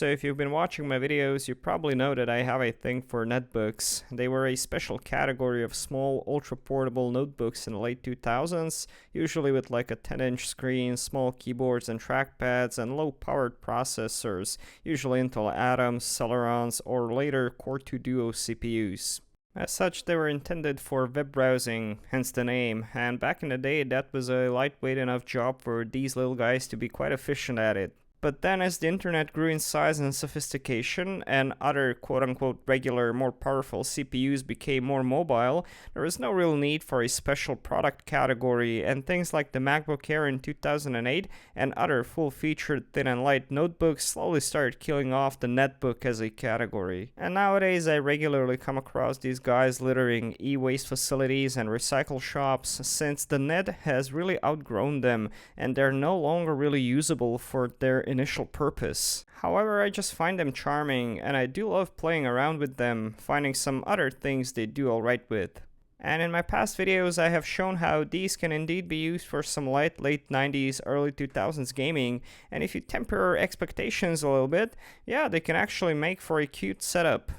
So if you've been watching my videos, you probably know that I have a thing for netbooks. They were a special category of small, ultra-portable notebooks in the late 2000s, usually with like a 10-inch screen, small keyboards and trackpads, and low-powered processors, usually Intel Atoms, Celerons, or later Core 2 Duo CPUs. As such, they were intended for web browsing, hence the name, and back in the day that was a lightweight enough job for these little guys to be quite efficient at it. But then as the internet grew in size and sophistication, and other quote-unquote regular, more powerful CPUs became more mobile, there was no real need for a special product category, and things like the MacBook Air in 2008 and other full-featured thin and light notebooks slowly started killing off the netbook as a category. And nowadays I regularly come across these guys littering e-waste facilities and recycle shops, since the net has really outgrown them, and they're no longer really usable for their initial purpose. However, I just find them charming, and I do love playing around with them, finding some other things they do alright with. And in my past videos I have shown how these can indeed be used for some light late 90s, early 2000s gaming, and if you temper expectations a little bit, yeah, they can actually make for a cute setup.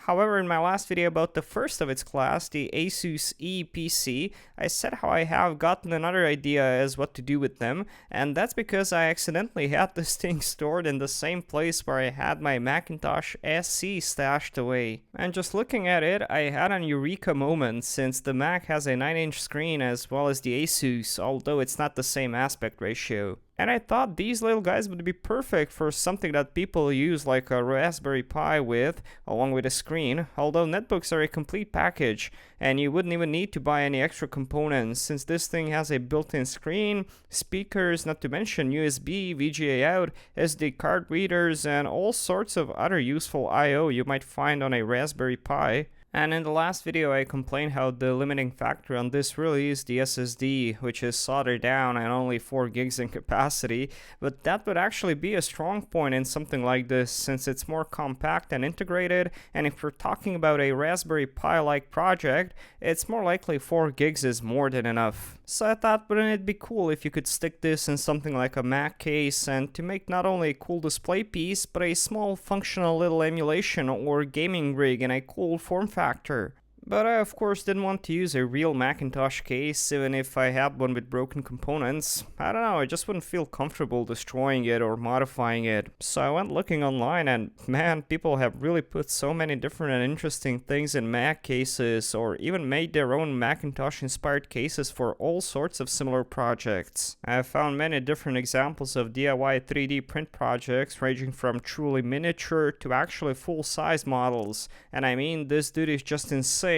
However, in my last video about the first of its class, the Asus ePC, I said how I have gotten another idea as what to do with them, and that's because I accidentally had this thing stored in the same place where I had my Macintosh SC stashed away. And just looking at it, I had an eureka moment, since the Mac has a 9-inch screen as well as the Asus, although it's not the same aspect ratio. And I thought these little guys would be perfect for something that people use like a Raspberry Pi with, along with a screen, although netbooks are a complete package, and you wouldn't even need to buy any extra components, since this thing has a built-in screen, speakers, not to mention USB, VGA out, SD card readers, and all sorts of other useful I/O you might find on a Raspberry Pi. And in the last video I complained how the limiting factor on this really is the SSD, which is soldered down and only 4 gigs in capacity, but that would actually be a strong point in something like this, since it's more compact and integrated, and if we're talking about a Raspberry Pi-like project, it's more likely 4 gigs is more than enough. So I thought, wouldn't it be cool if you could stick this in something like a Mac case, and to make not only a cool display piece, but a small functional little emulation or gaming rig in a cool form factor. But I of course didn't want to use a real Macintosh case, even if I had one with broken components. I don't know, I just wouldn't feel comfortable destroying it or modifying it. So I went looking online, and man, people have really put so many different and interesting things in Mac cases, or even made their own Macintosh inspired cases for all sorts of similar projects. I have found many different examples of DIY 3D print projects, ranging from truly miniature to actually full-size models, and I mean, this dude is just insane.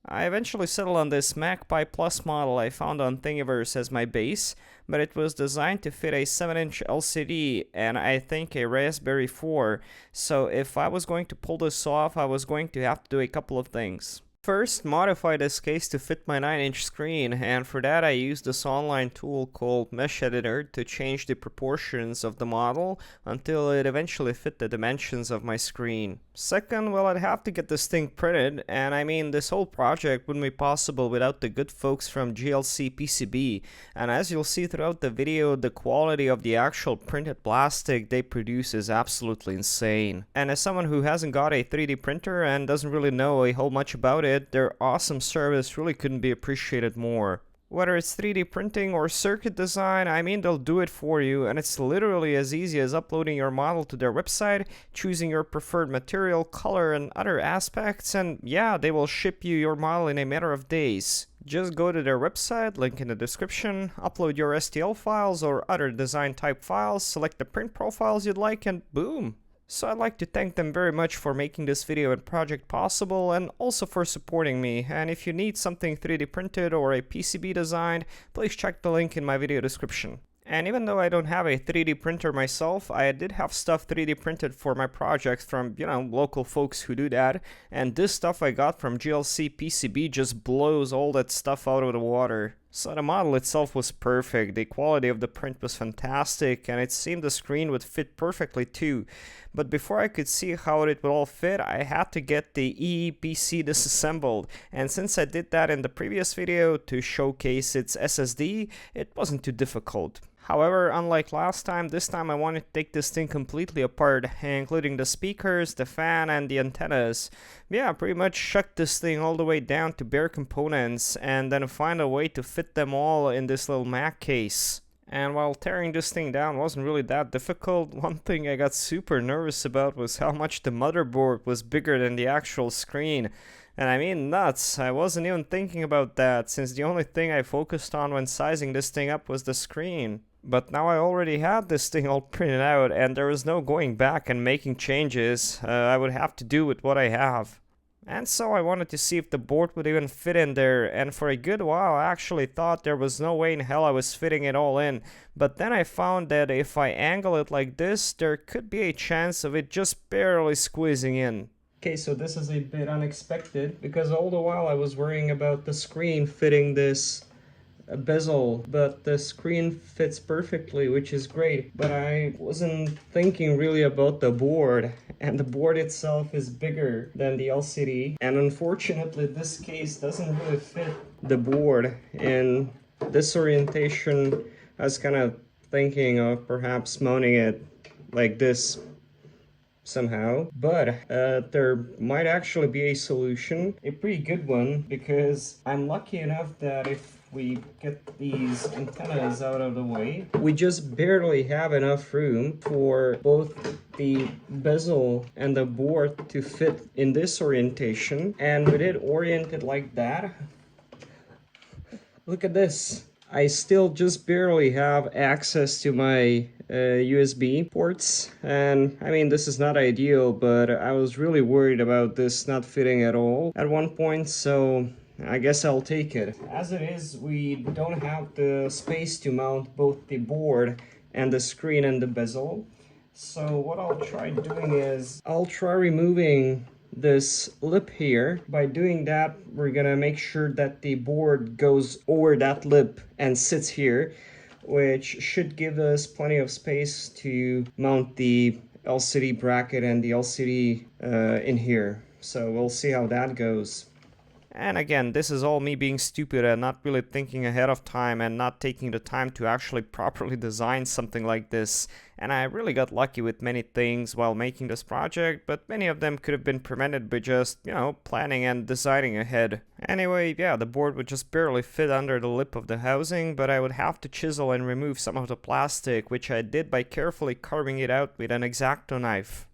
I eventually settled on this Mac Pi Plus model I found on Thingiverse as my base, but it was designed to fit a 7-inch LCD and I think a Raspberry 4, so if I was going to pull this off, I was going to have to do a couple of things. First, modify this case to fit my 9-inch screen, and for that I used this online tool called Mesh Editor to change the proportions of the model until it eventually fit the dimensions of my screen. Second, well, I'd have to get this thing printed, and I mean, this whole project wouldn't be possible without the good folks from GLC PCB, and as you'll see throughout the video, the quality of the actual printed plastic they produce is absolutely insane. And as someone who hasn't got a 3D printer and doesn't really know a whole much about it, their awesome service really couldn't be appreciated more. Whether it's 3D printing or circuit design, I mean, they'll do it for you, and it's literally as easy as uploading your model to their website, choosing your preferred material, color, and other aspects, and yeah, they will ship you your model in a matter of days. Just go to their website, link in the description, upload your STL files or other design type files, select the print profiles you'd like, and boom! So I'd like to thank them very much for making this video and project possible, and also for supporting me. And if you need something 3D printed or a PCB designed, please check the link in my video description. And even though I don't have a 3D printer myself, I did have stuff 3D printed for my projects from, local folks who do that, and this stuff I got from GLC PCB just blows all that stuff out of the water. So the model itself was perfect, the quality of the print was fantastic, and it seemed the screen would fit perfectly too. But before I could see how it would all fit, I had to get the ePC disassembled, and since I did that in the previous video to showcase its SSD, it wasn't too difficult. However, unlike last time, this time I wanted to take this thing completely apart, including the speakers, the fan, and the antennas. Yeah, pretty much shut this thing all the way down to bare components, and then find a way to fit them all in this little Mac case. And while tearing this thing down wasn't really that difficult, one thing I got super nervous about was how much the motherboard was bigger than the actual screen. And I mean nuts, I wasn't even thinking about that, since the only thing I focused on when sizing this thing up was the screen. But now I already had this thing all printed out, and there was no going back and making changes. I would have to do with what I have. And so I wanted to see if the board would even fit in there, and for a good while I actually thought there was no way in hell I was fitting it all in, but then I found that if I angle it like this, there could be a chance of it just barely squeezing in. Okay, so this is a bit unexpected, because all the while I was worrying about the screen fitting this bezel, but the screen fits perfectly, which is great. But I wasn't thinking really about the board, and the board itself is bigger than the LCD, and unfortunately this case doesn't really fit the board. In this orientation, I was kind of thinking of perhaps mounting it like this somehow, but there might actually be a solution, a pretty good one, because I'm lucky enough that if we get these antennas out of the way, we just barely have enough room for both the bezel and the board to fit in this orientation. And with it oriented like that, look at this. I still just barely have access to my USB ports, and I mean, this is not ideal, but I was really worried about this not fitting at all at one point, so I guess I'll take it. As it is, we don't have the space to mount both the board and the screen and the bezel, so what I'll try doing is I'll try removing this lip here. By doing that, we're gonna make sure that the board goes over that lip and sits here, which should give us plenty of space to mount the LCD bracket and the LCD in here. So we'll see how that goes. And again, this is all me being stupid and not really thinking ahead of time and not taking the time to actually properly design something like this. And I really got lucky with many things while making this project, but many of them could have been prevented by just, planning and designing ahead. Anyway, yeah, the board would just barely fit under the lip of the housing, but I would have to chisel and remove some of the plastic, which I did by carefully carving it out with an X-Acto knife.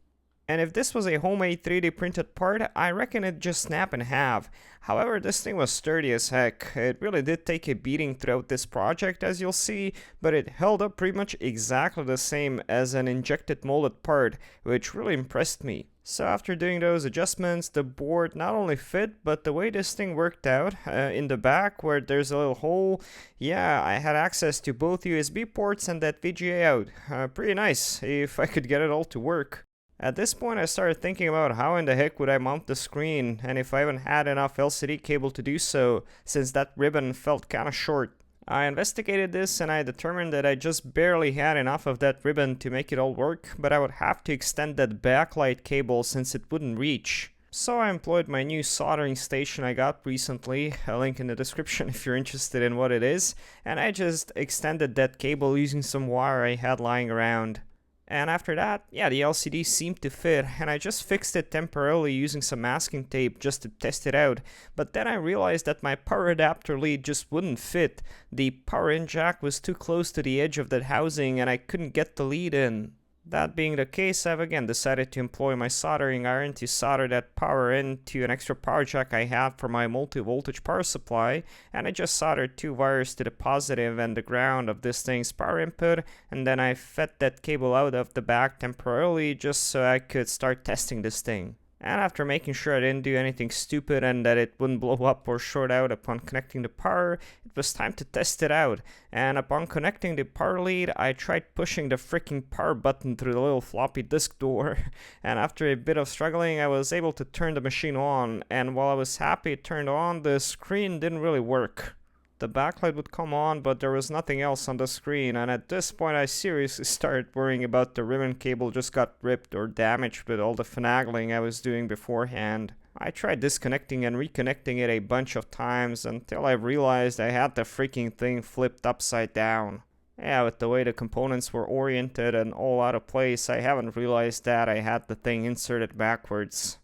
And if this was a homemade 3D printed part, I reckon it'd just snap in half. However, this thing was sturdy as heck. It really did take a beating throughout this project, as you'll see, but it held up pretty much exactly the same as an injected molded part, which really impressed me. So after doing those adjustments, the board not only fit, but the way this thing worked out, in the back where there's a little hole, yeah, I had access to both USB ports and that VGA out. Pretty nice, if I could get it all to work. At this point, I started thinking about how in the heck would I mount the screen, and if I even had enough LCD cable to do so, since that ribbon felt kinda short. I investigated this and I determined that I just barely had enough of that ribbon to make it all work, but I would have to extend that backlight cable since it wouldn't reach. So I employed my new soldering station I got recently, a link in the description if you're interested in what it is, and I just extended that cable using some wire I had lying around. And after that, yeah, the LCD seemed to fit, and I just fixed it temporarily using some masking tape just to test it out. But then I realized that my power adapter lead just wouldn't fit. The power in jack was too close to the edge of that housing, and I couldn't get the lead in. That being the case, I've again decided to employ my soldering iron to solder that power into an extra power jack I had for my multi-voltage power supply, and I just soldered 2 wires to the positive and the ground of this thing's power input, and then I fed that cable out of the back temporarily just so I could start testing this thing. And after making sure I didn't do anything stupid and that it wouldn't blow up or short out upon connecting the power, it was time to test it out. And upon connecting the power lead, I tried pushing the freaking power button through the little floppy disk door. And after a bit of struggling, I was able to turn the machine on. And while I was happy it turned on, the screen didn't really work. The backlight would come on, but there was nothing else on the screen, and at this point I seriously started worrying about the ribbon cable just got ripped or damaged with all the finagling I was doing beforehand. I tried disconnecting and reconnecting it a bunch of times until I realized I had the freaking thing flipped upside down. Yeah, with the way the components were oriented and all out of place, I haven't realized that I had the thing inserted backwards.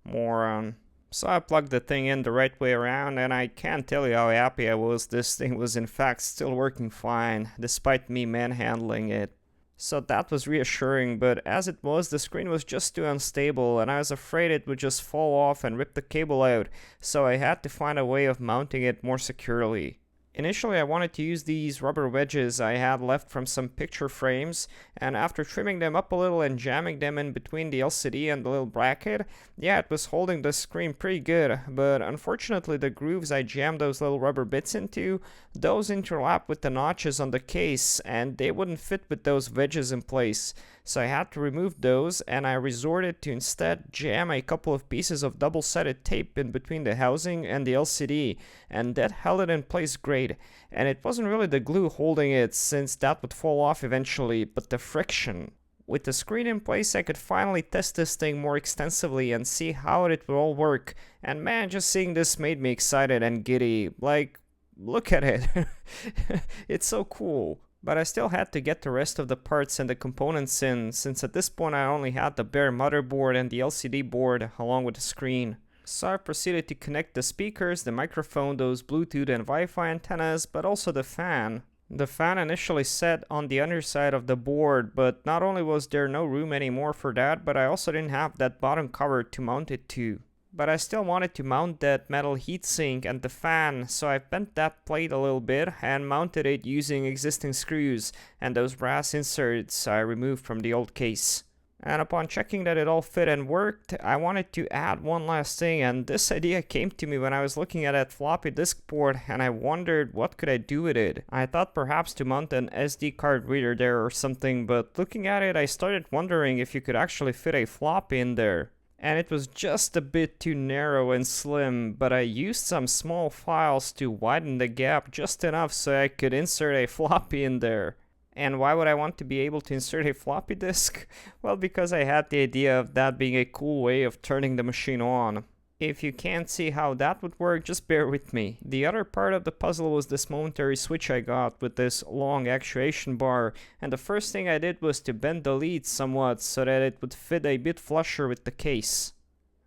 Moron. So I plugged the thing in the right way around, and I can't tell you how happy I was. This thing was in fact still working fine, despite me manhandling it. So that was reassuring, but as it was, the screen was just too unstable, and I was afraid it would just fall off and rip the cable out, so I had to find a way of mounting it more securely. Initially, I wanted to use these rubber wedges I had left from some picture frames, and after trimming them up a little and jamming them in between the LCD and the little bracket, yeah, it was holding the screen pretty good, but unfortunately the grooves I jammed those little rubber bits into, those interlap with the notches on the case, and they wouldn't fit with those wedges in place. So I had to remove those, and I resorted to instead jam a couple of pieces of double-sided tape in between the housing and the LCD, and that held it in place great. And it wasn't really the glue holding it, since that would fall off eventually, but the friction. With the screen in place, I could finally test this thing more extensively and see how it would all work, and man, just seeing this made me excited and giddy. Like, look at it. It's so cool. But I still had to get the rest of the parts and the components in, since at this point I only had the bare motherboard and the LCD board along with the screen. So I proceeded to connect the speakers, the microphone, those Bluetooth and Wi-Fi antennas, but also the fan. The fan initially sat on the underside of the board, but not only was there no room anymore for that, but I also didn't have that bottom cover to mount it to. But I still wanted to mount that metal heatsink and the fan, so I bent that plate a little bit and mounted it using existing screws and those brass inserts I removed from the old case. And upon checking that it all fit and worked, I wanted to add one last thing, and this idea came to me when I was looking at that floppy disk port and I wondered what could I do with it. I thought perhaps to mount an SD card reader there or something, but looking at it I started wondering if you could actually fit a floppy in there. And it was just a bit too narrow and slim, but I used some small files to widen the gap just enough so I could insert a floppy in there. And why would I want to be able to insert a floppy disk? Well, because I had the idea of that being a cool way of turning the machine on. If you can't see how that would work, just bear with me. The other part of the puzzle was this momentary switch I got with this long actuation bar, and the first thing I did was to bend the lead somewhat so that it would fit a bit flusher with the case.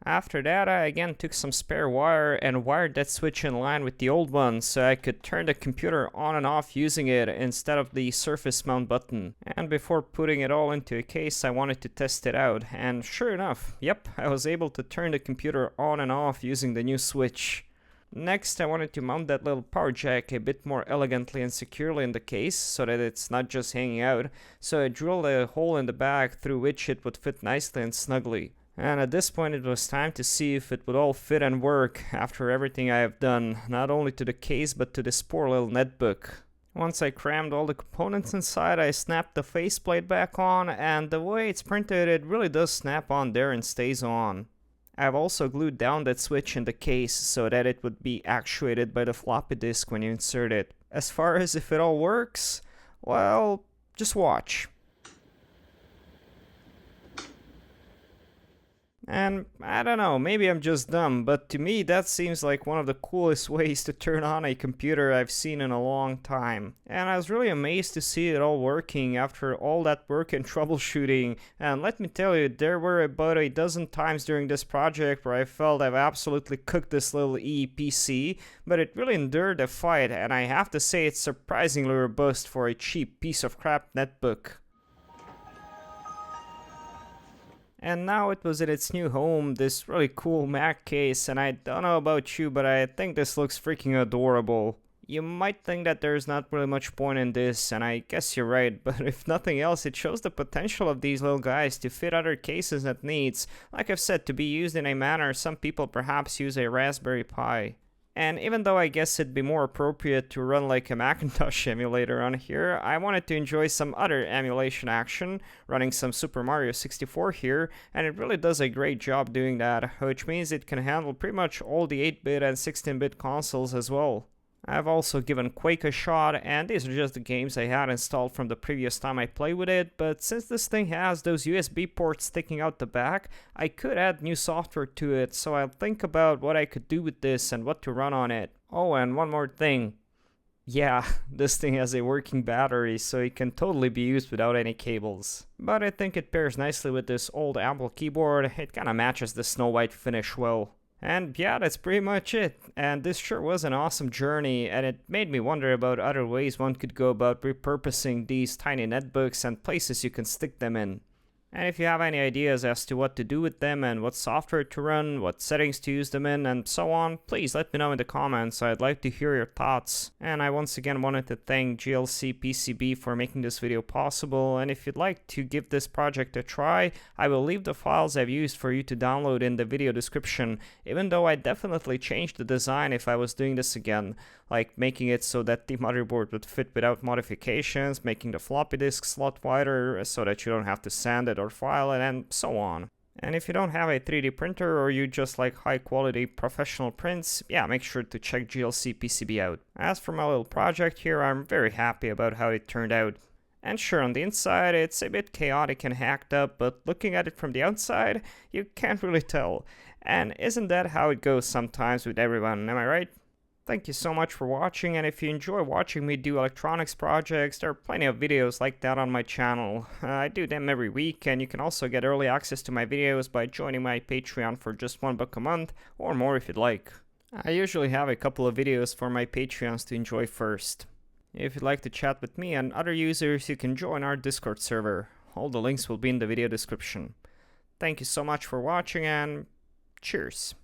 After that, I again took some spare wire and wired that switch in line with the old one so I could turn the computer on and off using it instead of the surface mount button. And before putting it all into a case, I wanted to test it out, and sure enough, yep, I was able to turn the computer on and off using the new switch. Next, I wanted to mount that little power jack a bit more elegantly and securely in the case so that it's not just hanging out, so I drilled a hole in the back through which it would fit nicely and snugly. And at this point it was time to see if it would all fit and work after everything I have done, not only to the case but to this poor little netbook. Once I crammed all the components inside, I snapped the faceplate back on, and the way it's printed, it really does snap on there and stays on. I've also glued down that switch in the case so that it would be actuated by the floppy disk when you insert it. As far as if it all works, well, just watch. And I don't know, maybe I'm just dumb, but to me that seems like one of the coolest ways to turn on a computer I've seen in a long time. And I was really amazed to see it all working after all that work and troubleshooting. And let me tell you, there were about a dozen times during this project where I felt I've absolutely cooked this little ePC, but it really endured the fight, and I have to say it's surprisingly robust for a cheap piece of crap netbook. And now it was in its new home, this really cool Mac case, and I don't know about you, but I think this looks freaking adorable. You might think that there's not really much point in this, and I guess you're right, but if nothing else, it shows the potential of these little guys to fit other cases that needs, like I've said, to be used in a manner some people perhaps use a Raspberry Pi. And even though I guess it'd be more appropriate to run like a Macintosh emulator on here, I wanted to enjoy some other emulation action, running some Super Mario 64 here, and it really does a great job doing that, which means it can handle pretty much all the 8-bit and 16-bit consoles as well. I've also given Quake a shot, and these are just the games I had installed from the previous time I played with it, but since this thing has those USB ports sticking out the back, I could add new software to it, so I'll think about what I could do with this and what to run on it. Oh, and one more thing. Yeah, this thing has a working battery, so it can totally be used without any cables. But I think it pairs nicely with this old Apple keyboard. It kinda matches the snow white finish well. And yeah, that's pretty much it. And this sure was an awesome journey, and it made me wonder about other ways one could go about repurposing these tiny netbooks and places you can stick them in. And if you have any ideas as to what to do with them and what software to run, what settings to use them in, and so on, please let me know in the comments. I'd like to hear your thoughts. And I once again wanted to thank GLC PCB for making this video possible. And if you'd like to give this project a try, I will leave the files I've used for you to download in the video description, even though I definitely changed the design if I was doing this again, like making it so that the motherboard would fit without modifications, making the floppy disk slot wider so that you don't have to sand it or file it, and so on. And if you don't have a 3D printer or you just like high quality professional prints, yeah, make sure to check GLC PCB out. As for my little project here, I'm very happy about how it turned out. And sure, on the inside it's a bit chaotic and hacked up, but looking at it from the outside, you can't really tell. And isn't that how it goes sometimes with everyone, am I right? Thank you so much for watching, and if you enjoy watching me do electronics projects, there are plenty of videos like that on my channel. I do them every week, and you can also get early access to my videos by joining my Patreon for just $1 a month, or more if you'd like. I usually have a couple of videos for my Patreons to enjoy first. If you'd like to chat with me and other users, you can join our Discord server. All the links will be in the video description. Thank you so much for watching, and cheers!